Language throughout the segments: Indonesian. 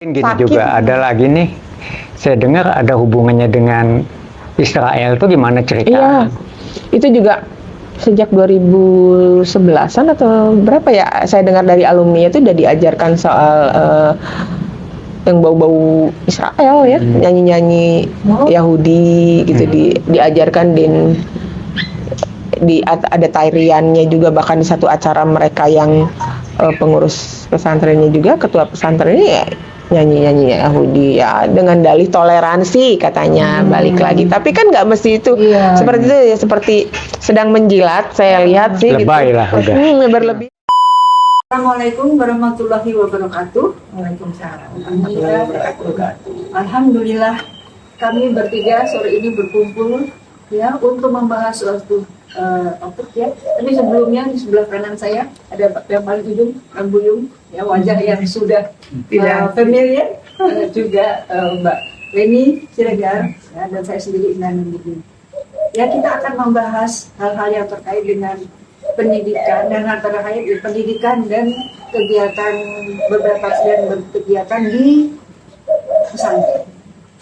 Gini sakit. juga ada lagi nih, saya dengar ada hubungannya dengan Israel tuh gimana cerita? Iya, itu juga sejak 2011-an atau berapa ya, saya dengar dari alumni itu udah diajarkan soal yang bau-bau Israel ya, nyanyi-nyanyi Yahudi gitu, diajarkan ada tariannya juga, bahkan di satu acara mereka yang pengurus pesantrennya juga, ketua pesantrennya ya nyanyi-nyanyi Yahudi ya, dengan dalih toleransi katanya. Balik lagi, tapi kan nggak mesti itu seperti itu ya, seperti sedang menjilat saya lihat sih. Lebay gitu. lah udah. Berlebih. Assalamualaikum warahmatullahi wabarakatuh. Waalaikumsalam warahmatullahi wabarakatuh. Alhamdulillah kami bertiga sore ini berkumpul ya untuk membahas suatu topik ya. Tapi sebelumnya di sebelah kanan saya ada yang paling ujung, Kang Buyung, ya, wajah yang sudah familiar, juga Mbak Leni Siregar, ya, dan saya sendiri Intan Ninding. Ya, kita akan membahas hal-hal yang terkait dengan pendidikan dan antara lain pendidikan dan kegiatan beberapa kegiatan di pesantren.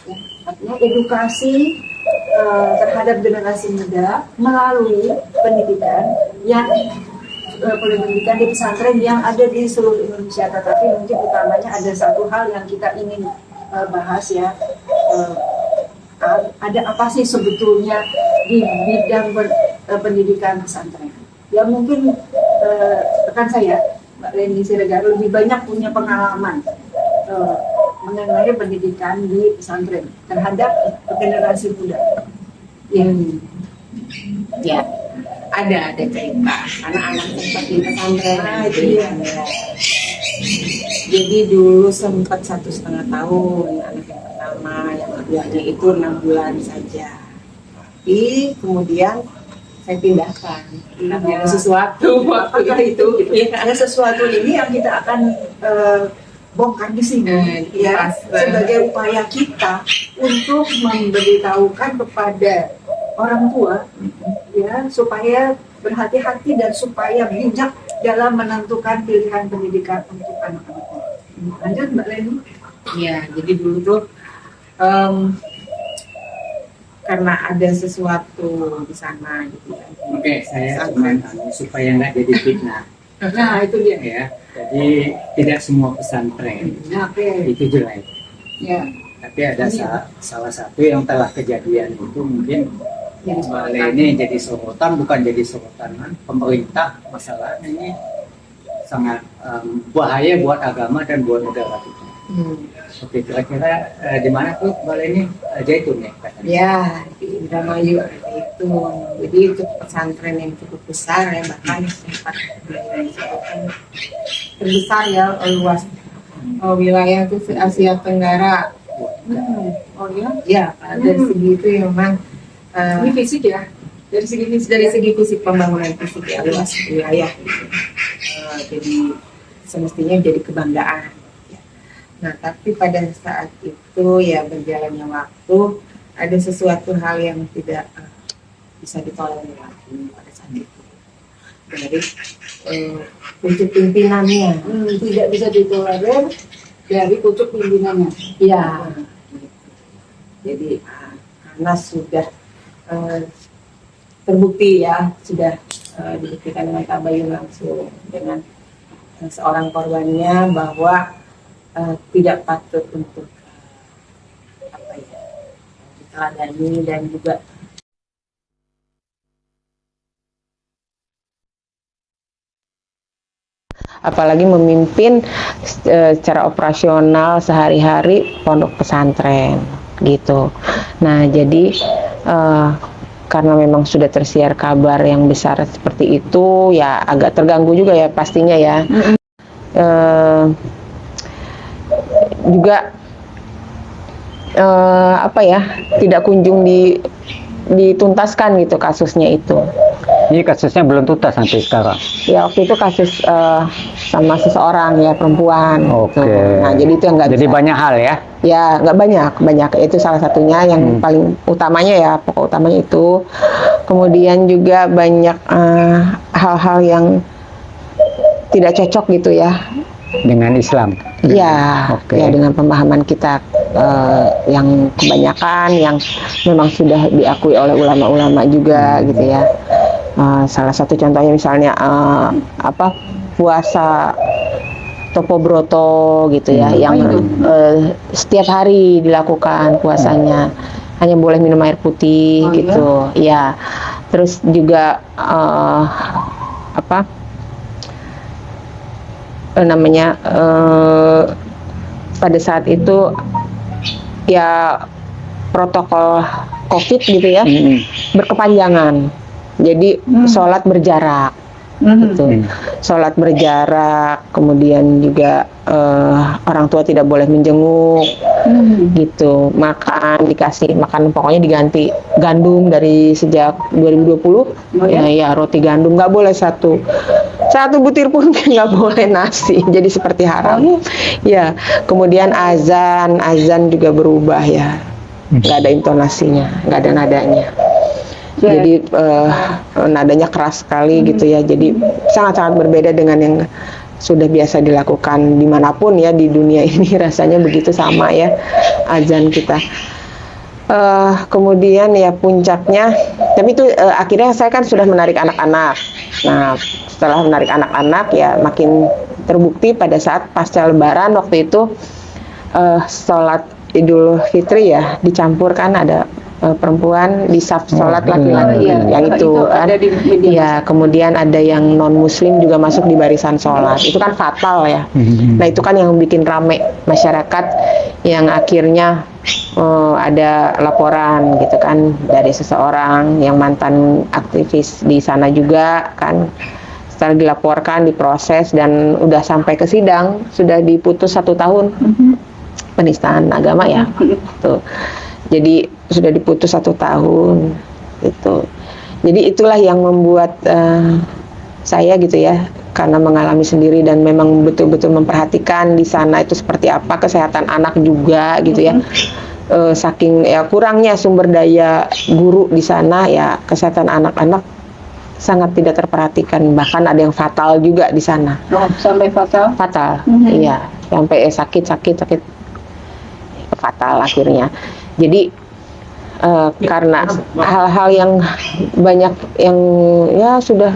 Ya, artinya edukasi terhadap generasi muda melalui pendidikan yang pendidikan di pesantren yang ada di seluruh Indonesia. Tetapi mungkin utamanya ada satu hal yang kita ingin bahas ya. Ada apa sih sebetulnya di bidang pendidikan pesantren? Ya mungkin rekan saya, Mbak Leni Siregar, lebih banyak punya pengalaman mengenai pendidikan di pesantren terhadap generasi muda. Ya, ada cerita anak-anak sempat di pesantren. Itu dia. Jadi dulu sempat 1,5 tahun anak yang pertama, yang keduanya itu 6 bulan saja. Tapi kemudian saya pindahkan karena ada sesuatu waktu itu. Ada sesuatu ini yang kita akan bongkar di sini, ya, sebagai upaya kita untuk memberitahukan kepada orang tua, ya, supaya berhati-hati dan supaya bijak dalam menentukan pilihan pendidikan untuk anak-anaknya. Lanjut Mbak Leni. Ya, jadi dulu tuh karena ada sesuatu di sana gitu ya. Oke, saya cuma supaya nggak jadi fitnah. Nah, itu dia. Ya, jadi tidak semua pesantren Oke. itu jelek. Ya. Tapi ada salah satu yang telah kejadian itu mungkin ini jadi sorotan, bukan jadi sorotan pemerintah. Masalahnya ini sangat bahaya buat agama dan buat negara kita. Oke, kira-kira di mana tuh Mbak Leni? Zaitun ya katanya? Ya, di Indramayu itu. Jadi itu pesantren yang cukup besar ya, bahkan sempat disebutkan terbesar ya, luas wilayah itu Asia Tenggara. Oh ya. Ya, dari segi itu ya memang Ini fisik ya. Dari segi fisik pembangunan fisik ya, luas wilayah gitu. Jadi semestinya jadi kebanggaan. Nah, tapi pada saat itu ya berjalannya waktu ada sesuatu hal yang tidak bisa ditolerir lagi pada saat itu dari pucuk pimpinannya. Tidak bisa ditolerir dari pucuk pimpinannya. Ya, jadi karena sudah terbukti ya, sudah dibuktikan oleh Tabayun langsung dengan seorang korbannya bahwa tidak patut untuk diteladani dan juga Apalagi memimpin secara operasional sehari-hari pondok pesantren gitu. Nah, jadi karena memang sudah tersiar kabar yang besar seperti itu, ya agak terganggu juga ya pastinya ya. Juga tidak kunjung dituntaskan gitu kasusnya itu. Ini kasusnya belum tuntas sampai sekarang. Ya waktu itu kasus sama seseorang ya, perempuan. Oke. Gitu. Nah, jadi itu yang nggak. Jadi banyak hal ya? Ya nggak banyak. Itu salah satunya yang paling utamanya ya, pokok utamanya itu. Kemudian juga banyak hal-hal yang tidak cocok gitu ya dengan Islam. Ya, Oke. ya dengan pemahaman kita yang kebanyakan yang memang sudah diakui oleh ulama-ulama juga gitu ya. Salah satu contohnya misalnya apa puasa Topo Broto gitu ya, yang setiap hari dilakukan puasanya, hanya boleh minum air putih gitu, ya. Terus juga apa namanya pada saat itu ya protokol COVID gitu ya berkepanjangan, jadi sholat berjarak. Gitu. Sholat berjarak, kemudian juga orang tua tidak boleh menjenguk, gitu. Makan dikasih makan, pokoknya diganti gandum dari sejak 2020. Ya roti gandum, nggak boleh satu butir pun nggak boleh nasi, jadi seperti haram. Ya, kemudian azan juga berubah ya, nggak ada intonasinya, nggak ada nadanya. Jadi nadanya keras sekali gitu ya. Jadi sangat-sangat berbeda dengan yang sudah biasa dilakukan dimanapun ya di dunia ini. Rasanya begitu sama ya azan kita. Kemudian ya puncaknya, tapi itu akhirnya saya kan sudah menarik anak-anak. Nah setelah menarik anak-anak ya makin terbukti pada saat pasca Lebaran waktu itu sholat Idul Fitri ya dicampurkan, ada perempuan di saf sholat laki-laki yang itu kan, ya kemudian ada yang non muslim juga masuk di barisan sholat, itu kan fatal ya. Nah itu kan yang bikin rame masyarakat, yang akhirnya ada laporan gitu kan dari seseorang yang mantan aktivis di sana juga kan. Setelah dilaporkan, diproses dan udah sampai ke sidang, sudah diputus 1 tahun penistaan agama ya. Tuh. Jadi sudah diputus 1 tahun gitu. Jadi itulah yang membuat saya gitu ya, karena mengalami sendiri dan memang betul-betul memperhatikan di sana itu seperti apa kesehatan anak juga gitu ya. Saking ya kurangnya sumber daya guru di sana ya, kesehatan anak-anak sangat tidak terperhatikan, bahkan ada yang fatal juga di sana. Sampai fatal? Fatal, iya, sampai sakit fatal akhirnya. Jadi karena hal-hal yang banyak yang ya sudah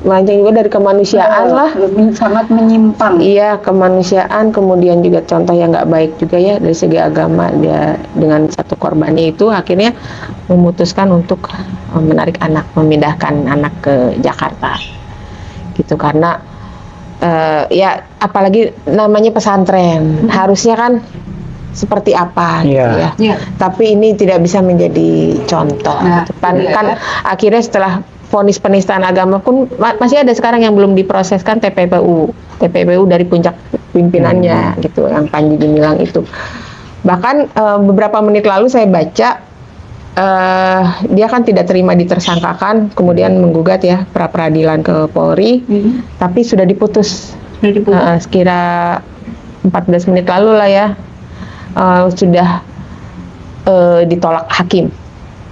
melenceng juga dari kemanusiaan lah, sangat menyimpang. Iya, kemanusiaan, kemudian juga contoh yang nggak baik juga ya dari segi agama. Dia dengan satu korbannya itu akhirnya memutuskan untuk menarik anak, memindahkan anak ke Jakarta gitu, karena ya apalagi namanya pesantren, harusnya kan seperti apa gitu ya. Tapi ini tidak bisa menjadi contoh gitu. Kan akhirnya setelah vonis penistaan agama pun masih ada sekarang yang belum diproseskan TPPU dari puncak pimpinannya gitu, yang Panji Gumilang itu. Bahkan beberapa menit lalu saya baca dia kan tidak terima ditersangkakan, kemudian menggugat ya pra peradilan ke Polri, tapi sudah diputus. Sekira 14 menit lalu lah ya. Sudah ditolak hakim.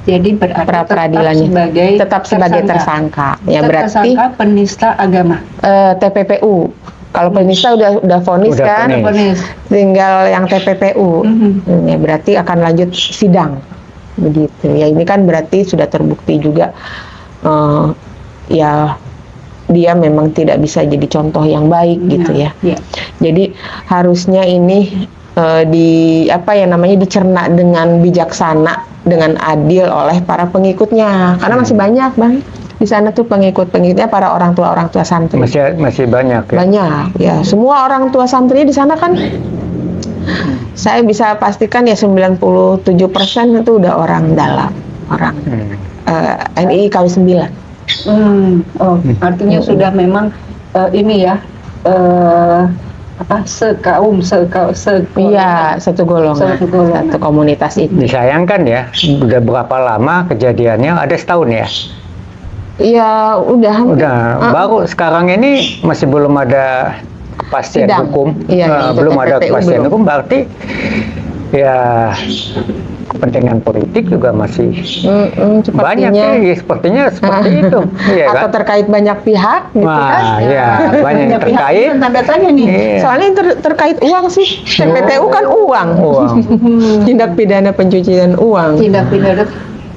Jadi berarti peradilannya tetap sebagai tersangka. Ya berarti tersangka penista agama. TPPU. Kalau penista udah vonis kan, tinggal yang TPPU. Ya berarti akan lanjut sidang. Begitu. Ya ini kan berarti sudah terbukti juga ya dia memang tidak bisa jadi contoh yang baik gitu ya. Jadi harusnya ini dicerna dengan bijaksana, dengan adil oleh para pengikutnya, karena masih banyak Bang di sana tuh pengikutnya para orang tua santri masih banyak ya? Banyak ya, semua orang tua santri di sana kan saya bisa pastikan ya 97% itu udah orang dalam, orang NII KW 9. Artinya sudah memang ini ya iya, satu golongan, satu komunitas itu. Disayangkan ya, udah berapa lama kejadiannya? Ada setahun ya? Iya, udah. Baru sekarang ini masih belum ada kepastian hukum. Iya, belum ada kepastian hukum, berarti ya kepentingan politik juga masih banyak sepertinya. ya, sepertinya seperti itu, iya Atau kan? terkait banyak pihak gitu kan. Wah, ya banyak yang terkait. Tanda tanya nih. Iya. Soalnya yang terkait uang sih, TPPU kan uang. Uang, Tindak pidana pencucian uang. Tindak pidana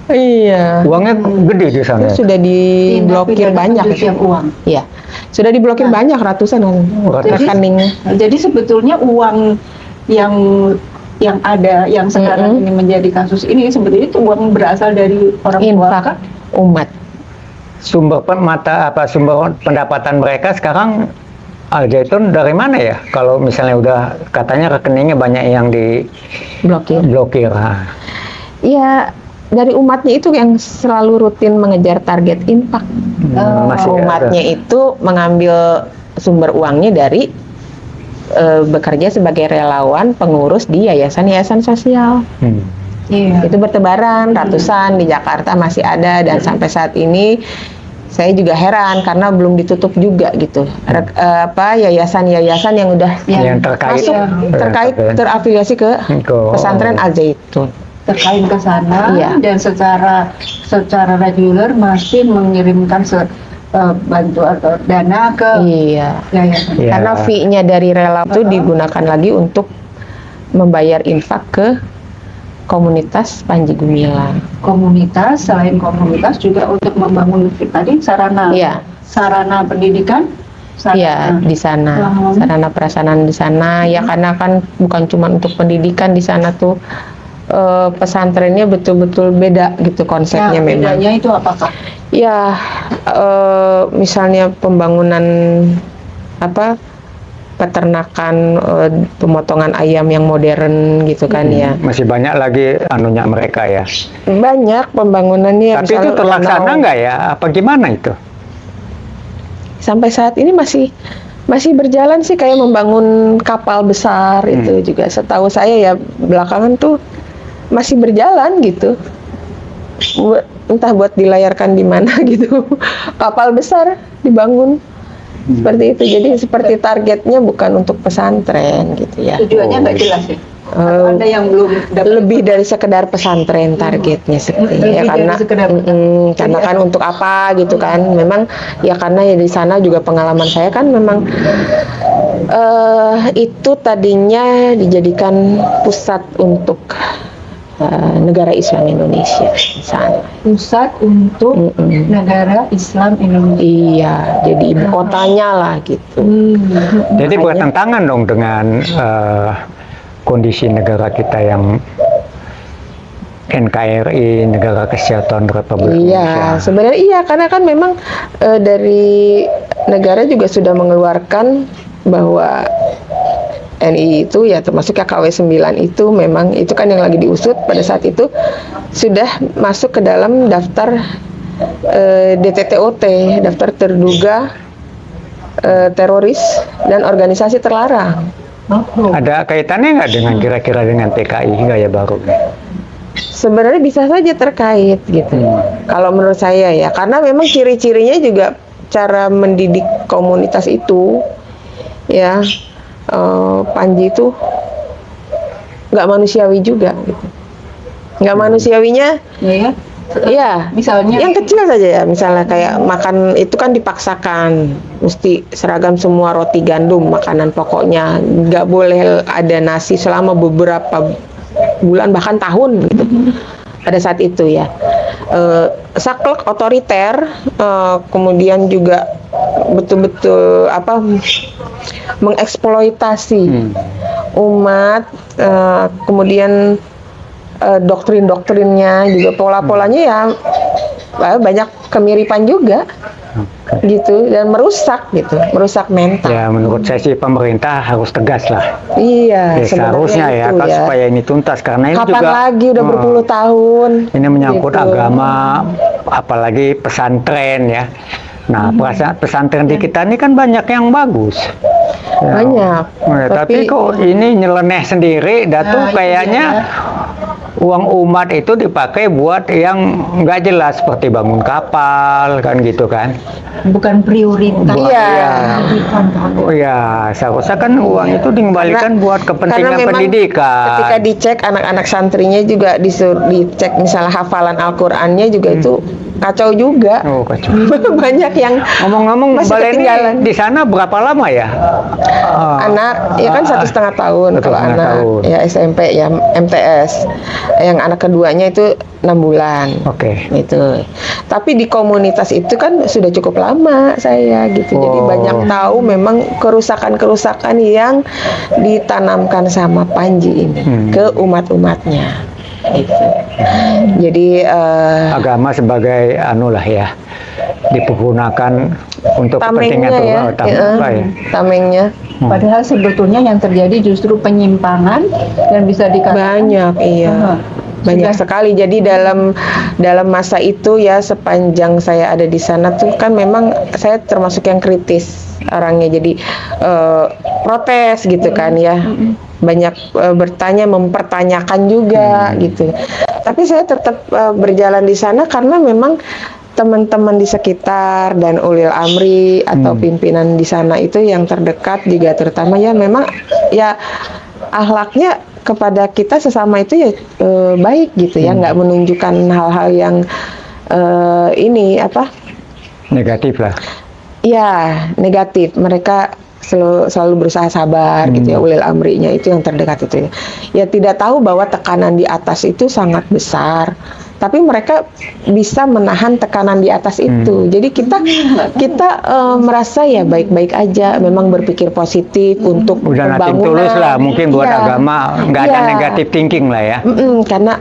Iya. uangnya gede di sana. Itu sudah diblokir banyak. pencucian uang. Iya. Sudah diblokir banyak ratusan kan rekeningnya. Jadi sebetulnya uang yang ada yang sekarang ini menjadi kasus ini sebetulnya itu uang berasal dari orang tua Infak kah? umat. Sumber sumber pendapatan mereka sekarang Al Zaitun dari mana ya? Kalau misalnya udah katanya rekeningnya banyak yang diblokir. Nah, Iya, dari umatnya itu yang selalu rutin mengejar target infak. masih Umatnya itu mengambil sumber uangnya dari bekerja sebagai relawan pengurus di yayasan-yayasan sosial. Iya. Itu bertebaran ratusan di Jakarta masih ada, dan sampai saat ini saya juga heran karena belum ditutup juga gitu. Yayasan-yayasan yang udah yang terkait masuk terafiliasi ke pesantren Al Zaitun. Terkait ke sana Iya. dan secara reguler masih mengirimkan bantuan atau dana ke Iya. yayasan. Iya. Karena fee-nya dari relawan itu digunakan lagi untuk membayar infak ke komunitas Panji Gumilang. Komunitas, selain komunitas juga untuk membangun tadi sarana Iya. sarana pendidikan. Iya, di sana. Sarana prasarana di sana ya, karena kan bukan cuma untuk pendidikan di sana tuh, pesantrennya betul-betul beda gitu konsepnya Ya, memang. bedanya itu apakah? Ya, misalnya pembangunan peternakan, pemotongan ayam yang modern gitu kan ya. masih banyak lagi anunya mereka ya. Banyak pembangunannya. Tapi itu terlaksana nggak ya? Apa gimana itu? Sampai saat ini masih berjalan sih, kayak membangun kapal besar itu juga setahu saya ya, belakangan tuh masih berjalan gitu. Entah buat dilayarkan di mana gitu. Kapal besar dibangun. Seperti itu. Jadi seperti targetnya bukan untuk pesantren gitu ya. Tujuannya nggak jelas ya? Atau ada yang belum dapat Lebih dari sekedar pesantren targetnya sepertinya ya, Lebih dari karena sekedar karena kan untuk apa gitu kan, memang ya karena ya di sana juga pengalaman saya kan memang itu tadinya dijadikan pusat untuk negara Islam Indonesia di sana. pusat untuk negara Islam Indonesia. Iya, jadi ibu kotanya lah gitu. Jadi Makanya- bertentangan dong dengan kondisi negara kita yang NKRI, Negara Kesatuan Republik Iya, Indonesia. sebenarnya iya, karena kan memang dari negara juga sudah mengeluarkan bahwa NI itu ya, termasuk KW 9 itu memang itu kan yang lagi diusut pada saat itu sudah masuk ke dalam daftar DTTOT, daftar terduga teroris dan organisasi terlarang. Ada kaitannya nggak dengan kira-kira dengan PKI gaya baru? Sebenarnya bisa saja terkait gitu. Kalau menurut saya ya, karena memang ciri-cirinya juga cara mendidik komunitas itu ya, Panji itu nggak manusiawi juga gitu. Nggak manusiawinya Ya, ya, misalnya yang kecil saja ya, misalnya kayak makan itu kan dipaksakan, mesti seragam semua, roti gandum makanan pokoknya, nggak boleh ada nasi selama beberapa bulan bahkan tahun gitu. Pada saat itu ya, saklek, otoriter, kemudian juga betul-betul mengeksploitasi umat, kemudian doktrin-doktrinnya juga pola-polanya ya banyak kemiripan juga gitu, dan merusak mental. Ya menurut saya sih pemerintah harus tegas lah. Iya, Ya, seharusnya ya, itu ya. supaya ini tuntas karena ini Kapan juga lagi udah berpuluh tahun ini menyangkut gitu. agama, apalagi pesantren ya. Nah, pesantren di kita ini kan banyak yang bagus. Ya. Banyak, Tapi kok ini nyeleneh sendiri, Nah, Datu itu kayaknya uang umat itu dipakai buat yang nggak jelas seperti bangun kapal kan gitu kan. Bukan prioritas. Iya. Oh ya, seharusnya kan uang itu dikembalikan buat kepentingan memang pendidikan. ketika dicek anak-anak santrinya juga dicek misalnya hafalan Al-Qur'annya juga itu kacau juga. Oh, kacau. Banyak yang Ngomong-ngomong, masih Mbak Leni ketinggalan. di sana berapa lama ya? Anak ya kan 1,5 tahun 1,5 kalau anak tahun. ya SMP ya MTS. Yang anak keduanya itu 6 bulan. Oke. Gitu. Tapi di komunitas itu kan sudah cukup lama saya gitu. Jadi Oh. banyak tahu memang kerusakan-kerusakan yang ditanamkan sama Panji ini ke umat-umatnya. Gitu. Jadi Agama sebagai anu lah ya, dipergunakan untuk kepentingan tamengnya ya, apa ya? tamengnya Padahal sebetulnya yang terjadi justru penyimpangan dan bisa dikatakan banyak, iya. Banyak sekali. Jadi dalam masa itu ya, sepanjang saya ada di sana tuh kan memang saya termasuk yang kritis orangnya. Jadi protes gitu kan ya. Banyak bertanya, mempertanyakan juga gitu. Tapi saya tetap berjalan di sana karena memang teman-teman di sekitar dan ulil amri atau pimpinan di sana itu yang terdekat juga, terutama ya memang ya akhlaknya kepada kita sesama itu ya baik gitu ya, nggak menunjukkan hal-hal yang ini apa Negatif lah. ya negatif. Mereka selalu berusaha sabar gitu ya, ulil amrinya itu yang terdekat itu ya, tidak tahu bahwa tekanan di atas itu sangat besar, tapi mereka bisa menahan tekanan di atas itu. Jadi kita merasa ya baik-baik aja, memang berpikir positif untuk Udah nating pembangunan. tulus lah, mungkin buat Iya. agama nggak ada Iya. negatif thinking lah ya. Karena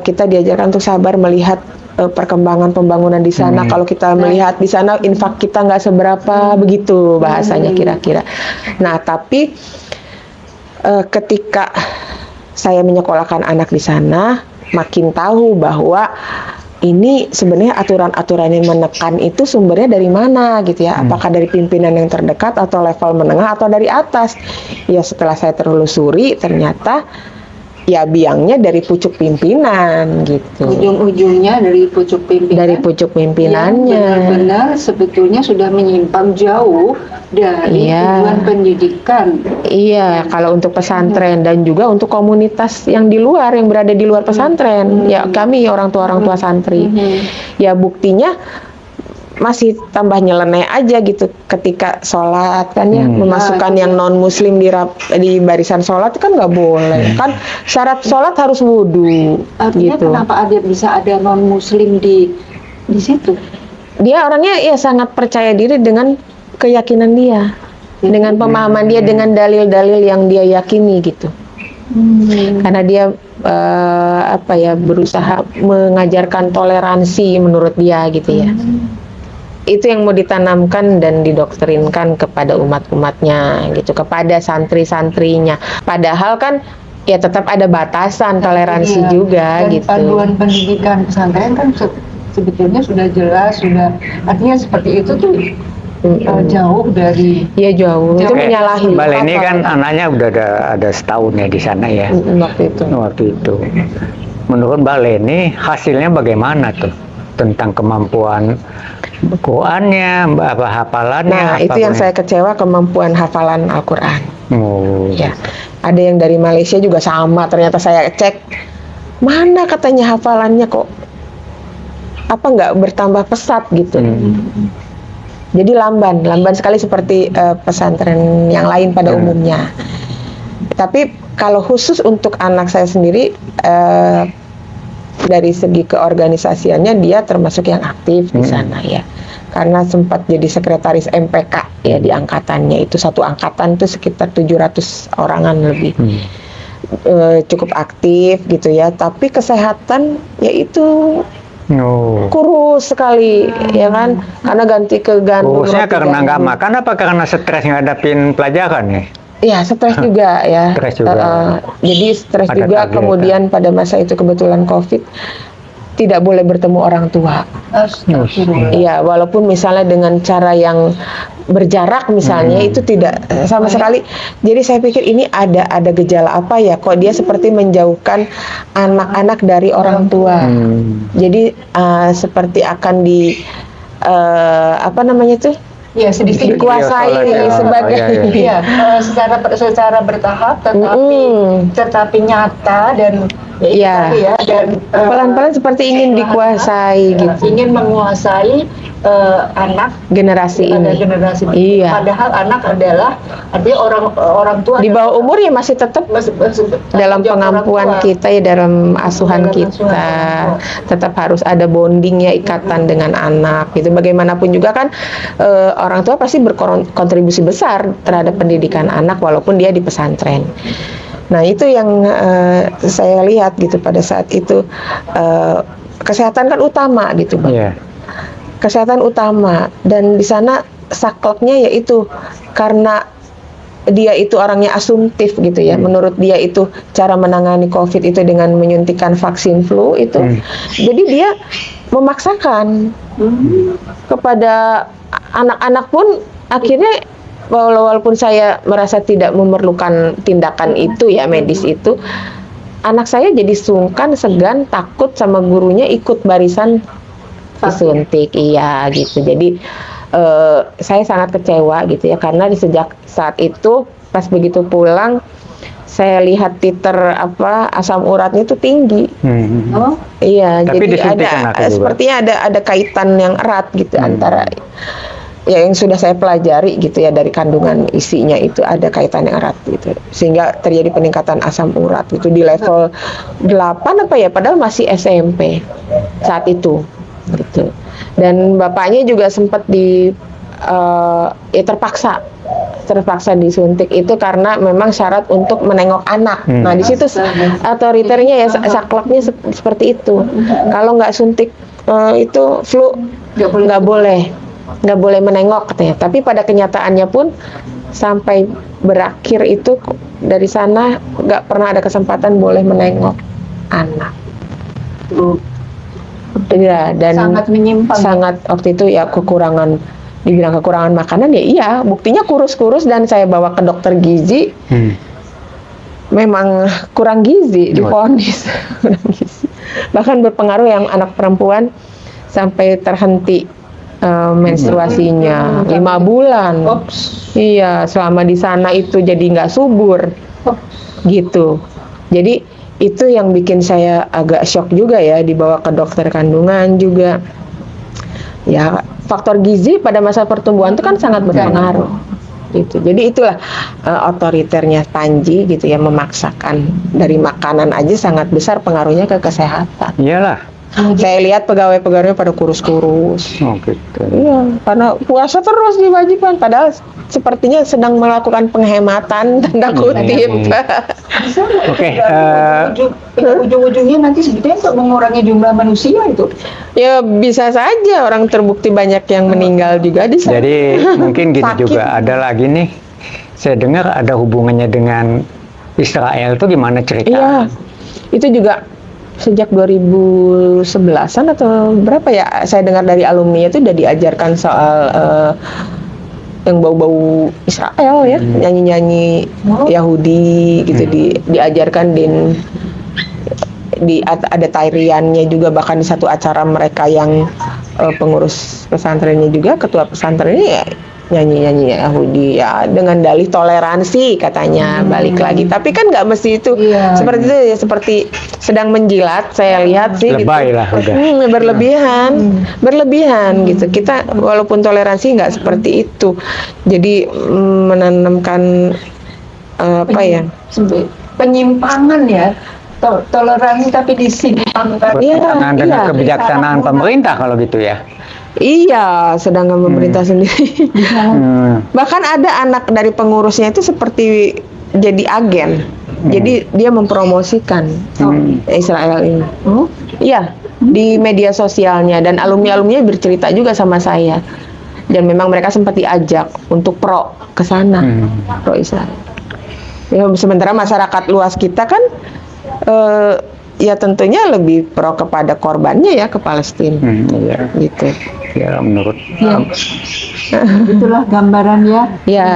kita diajarkan untuk sabar melihat perkembangan pembangunan di sana. Kalau kita melihat di sana infak kita nggak seberapa, begitu bahasanya kira-kira. Nah, tapi ketika saya menyekolahkan anak di sana, makin tahu bahwa ini sebenarnya aturan-aturan yang menekan itu sumbernya dari mana gitu ya. Apakah dari pimpinan yang terdekat atau level menengah atau dari atas. Ya setelah saya telusuri ternyata ya biangnya dari pucuk pimpinan gitu. ujung-ujungnya dari pucuk pimpinan. Dari pucuk yang pimpinannya. benar-benar sebetulnya sudah menyimpang jauh dari Iya. tujuan pendidikan. Iya, kalau untuk pesantren dan juga untuk komunitas yang di luar, yang berada di luar pesantren, ya kami orang tua santri, ya buktinya masih tambah nyeleneh aja gitu ketika sholat kan ya, memasukkan yang non muslim di barisan sholat kan nggak boleh kan, syarat sholat harus wudhu Artinya gitu. kenapa bisa ada non muslim di situ? Dia orangnya ya sangat percaya diri dengan keyakinan dia, dengan pemahaman dia, dengan dalil-dalil yang dia yakini gitu. Karena dia berusaha mengajarkan toleransi menurut dia gitu ya. Itu yang mau ditanamkan dan didoktrinkan kepada umat-umatnya gitu, kepada santri-santrinya. Padahal kan ya tetap ada batasan toleransi Iya. juga Dan gitu. panduan pendidikan pesantren kan sebetulnya sudah jelas, sudah artinya seperti itu tuh jauh dari Ya jauh, itu Oke, menyalahi. Mbak Leni kan anaknya udah ada setahun ya di sana ya. Waktu itu. Waktu itu. Menurut Mbak Leni hasilnya bagaimana tuh tentang kemampuan Qurannya, hafalannya? Nah, itu yang saya kecewa, kemampuan hafalan Al-Quran. Oh. Ya, ada yang dari Malaysia juga sama. Ternyata saya cek, mana katanya hafalannya kok nggak bertambah pesat gitu. Jadi lamban sekali seperti pesantren yang lain pada umumnya. Tapi kalau khusus untuk anak saya sendiri, dari segi keorganisasiannya dia termasuk yang aktif di sana ya. Karena sempat jadi sekretaris MPK ya di angkatannya, itu satu angkatan itu sekitar 700 orangan lebih. Cukup aktif gitu ya, tapi kesehatan yaitu kurus sekali ya kan, karena ganti Kurusnya karena nggak makan apa karena stres ngadapin pelajaran ya? Ya, stres juga ya. Stres juga. Jadi stres Ada juga, target, kemudian pada masa itu kebetulan COVID, tidak boleh bertemu orang tua. Astagfirullah. Iya, walaupun misalnya dengan cara yang berjarak misalnya itu tidak sama sekali. Jadi saya pikir ini ada gejala apa ya? Kok dia seperti menjauhkan anak-anak dari orang tua. Jadi seperti akan apa namanya tuh? Ya, sedikit Dikuasai Iya, sebagai Iya, secara bertahap tetapi nyata dan Iya. itu tadi ya, dan pelan-pelan seperti ingin dikuasai gitu. ingin menguasai anak Generasi pada ini. generasi Iya. padahal anak adalah artinya orang tua Di bawah umur ya masih tetap dalam pengampuan kita ya, dalam asuhan Dalam kita asuhan. tetap harus ada bonding ya, ikatan dengan anak gitu. Bagaimanapun juga kan orang tua pasti berkontribusi besar terhadap pendidikan anak walaupun dia di pesantren. Nah itu yang saya lihat gitu pada saat itu, kesehatan kan utama gitu Bang. Iya. Kesehatan utama, dan di sana sakleknya yaitu karena dia itu orangnya asumtif gitu ya. Menurut dia itu cara menangani COVID itu dengan menyuntikkan vaksin flu itu. Jadi dia memaksakan kepada anak-anak pun akhirnya walaupun saya merasa tidak memerlukan tindakan itu ya, medis itu, anak saya jadi sungkan, segan, takut sama gurunya ikut barisan disuntik, iya gitu. Jadi saya sangat kecewa gitu ya, karena di sejak saat itu pas begitu pulang saya lihat titer asam uratnya itu tinggi. Oh, Iya, Tapi jadi disuntik anaknya juga. sepertinya ada kaitan yang erat gitu antara ya yang sudah saya pelajari gitu ya, dari kandungan isinya itu ada kaitan yang erat gitu, sehingga terjadi peningkatan asam urat gitu di level 8 apa ya, padahal masih SMP saat itu gitu. Dan bapaknya juga sempat ya terpaksa disuntik itu karena memang syarat untuk menengok anak. Nah di situ otoriternya ya, sakleknya seperti itu. Kalau nggak suntik itu flu nggak boleh menengok katanya. Tapi pada kenyataannya pun sampai berakhir itu dari sana nggak pernah ada kesempatan boleh menengok anak. Iya, dan sangat menyimpang. sangat waktu itu ya dibilang kekurangan makanan ya iya, buktinya kurus-kurus, dan saya bawa ke dokter gizi memang kurang gizi, divonis kurang gizi. Bahkan berpengaruh yang anak perempuan sampai terhenti menstruasinya 5 bulan. Iya, selama di sana itu jadi nggak subur gitu. Jadi itu yang bikin saya agak shock juga ya, dibawa ke dokter kandungan juga. Ya, faktor gizi pada masa pertumbuhan itu kan sangat berpengaruh. Gitu. Jadi itulah otoriternya Panji gitu ya, memaksakan dari makanan aja sangat besar pengaruhnya ke kesehatan. Iyalah. Saya lihat pegawai-pegawainya pada kurus-kurus. Oh gitu. Iya, karena puasa terus diwajibkan, padahal sepertinya sedang melakukan penghematan tanda kutip. Oke, Ujung-ujungnya nanti sebetulnya untuk mengurangi jumlah manusia itu. Ya bisa saja, orang terbukti banyak yang meninggal juga di sana. jadi mungkin gini Sakit. juga ada lagi nih. Saya dengar ada hubungannya dengan Israel tuh gimana cerita? Iya, itu juga sejak 2011-an atau berapa ya, saya dengar dari alumni itu udah diajarkan soal yang bau-bau Israel ya, nyanyi-nyanyi Yahudi gitu, diajarkan ada tariannya juga, bahkan di satu acara mereka yang pengurus pesantrennya juga, ketua pesantrennya ya nyanyi-nyanyi Yahudi ya, dengan dalih toleransi katanya, balik lagi. Tapi kan nggak mesti itu seperti itu ya, seperti sedang menjilat saya lihat sih. Lebay gitu. lah udah. Berlebihan gitu. Kita walaupun toleransi nggak seperti itu, jadi menanamkan penyimpangan ya, toleransi tapi disimpangkan. Bertentangan dengan iya. kebijaksanaan pemerintah kalau gitu ya. Iya, sedangkan pemerintah sendiri. Bahkan ada anak dari pengurusnya itu seperti jadi agen. Jadi dia mempromosikan Israel ini. Iya, di media sosialnya, dan alumni-alumninya bercerita juga sama saya. Dan memang mereka sempat diajak untuk pro ke sana, pro Israel. Ya, sementara masyarakat luas kita kan ya tentunya lebih pro kepada korbannya ya, ke Palestina. Iya. Gitu. Ya menurut Itulah gambaran ya. Ya,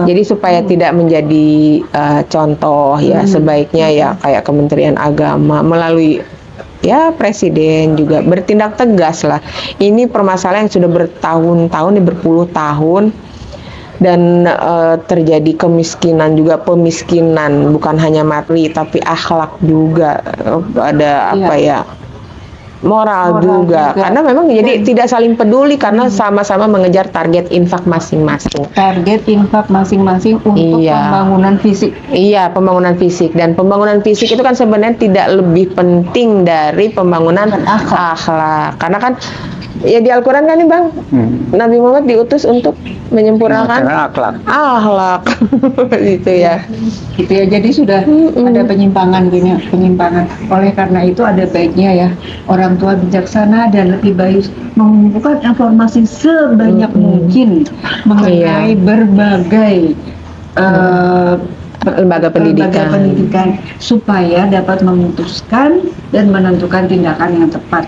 jadi supaya tidak menjadi contoh ya, sebaiknya ya kayak Kementerian Agama melalui ya Presiden juga bertindak tegas lah. Ini permasalahan yang sudah bertahun-tahun, berpuluh tahun, dan terjadi kemiskinan juga, pemiskinan bukan hanya materi tapi akhlak juga, ada apa ya, moral juga. Karena memang jadi tidak saling peduli karena sama-sama mengejar target infak masing-masing. Target infak masing-masing untuk pembangunan fisik. Iya, pembangunan fisik, dan pembangunan fisik itu kan sebenarnya tidak lebih penting dari pembangunan akhlak. Karena kan ya di Al-Quran kan nih Bang, Nabi Muhammad diutus untuk menyempurnakan akhlak. Gitu ya. Gitu ya, jadi sudah ada penyimpangan gini, penyimpangan. Oleh karena itu ada baiknya ya orang tua bijaksana dan lebih baik mengumpulkan informasi sebanyak mungkin mengenai berbagai lembaga pendidikan supaya dapat memutuskan dan menentukan tindakan yang tepat.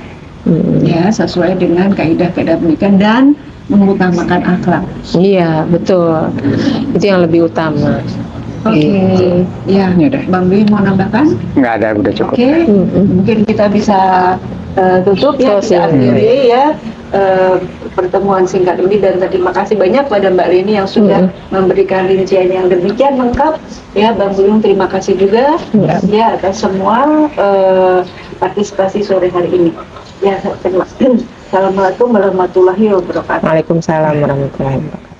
Ya, sesuai dengan kaidah-kaidah pendidikan dan mengutamakan akhlak. Iya, betul. Itu yang lebih utama. Oke. Ya, udah. Bang Dwi mau nambahkan? nggak ada, udah cukup. Oke. Mungkin kita bisa tutup ya, kita akhiri ya pertemuan singkat ini, dan terima kasih banyak pada Mbak Leni yang sudah memberikan rincian yang demikian lengkap ya. Bang Buyung terima kasih juga ya atas semua partisipasi sore hari ini. Ya, terima kasih. Assalamualaikum warahmatullahi wabarakatuh. Waalaikumsalam warahmatullahi wabarakatuh.